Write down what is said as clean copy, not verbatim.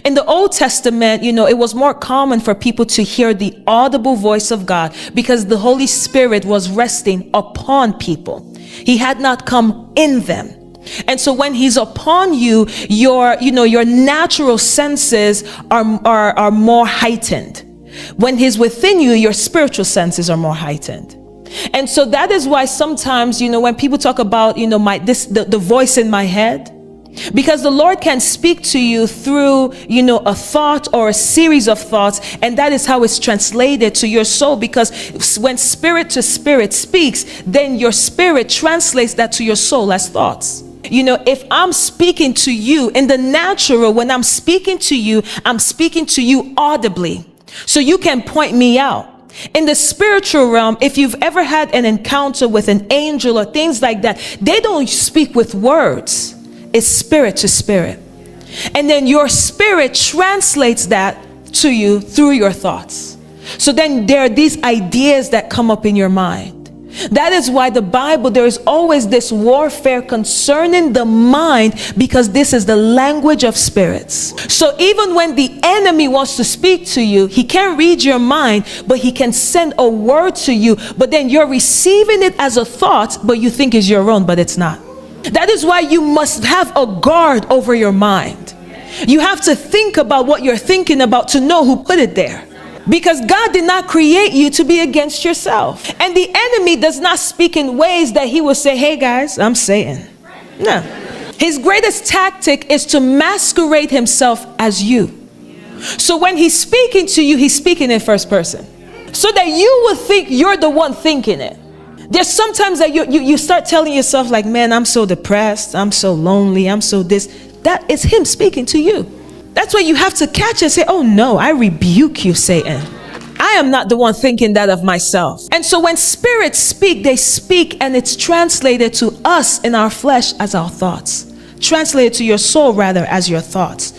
In the Old Testament, it was more common for people to hear the audible voice of God because the Holy Spirit was resting upon people. He had not come in them. And so when he's upon you, your natural senses are more heightened. When he's within you, your spiritual senses are more heightened. And so that is why sometimes, when people talk about, the voice in my head, because the Lord can speak to you through, a thought or a series of thoughts, and that is how it's translated to your soul. Because when spirit to spirit speaks, then your spirit translates that to your soul as thoughts. If I'm speaking to you in the natural, when I'm speaking to you audibly, so you can point me out. In the spiritual realm, if you've ever had an encounter with an angel or things like that, they don't speak with words. It's spirit to spirit. And then your spirit translates that to you through your thoughts. So then there are these ideas that come up in your mind. That is why the Bible, there is always this warfare concerning the mind, because this is the language of spirits. So even when the enemy wants to speak to you, he can't read your mind, but he can send a word to you. But then you're receiving it as a thought, but you think it's your own, but it's not. That is why you must have a guard over your mind. You have to think about what you're thinking about to know who put it there. Because God did not create you to be against yourself. And the enemy does not speak in ways that he will say, hey guys, I'm Satan. No. His greatest tactic is to masquerade himself as you. So when he's speaking to you, he's speaking in first person. So that you will think you're the one thinking it. There's sometimes that you start telling yourself like, man, I'm so depressed. I'm so lonely. I'm so this. That is him speaking to you. That's why you have to catch and say, oh no, I rebuke you, Satan. I am not the one thinking that of myself. And so when spirits speak, they speak, and it's translated to us in our flesh as our thoughts. Translated to your soul rather as your thoughts.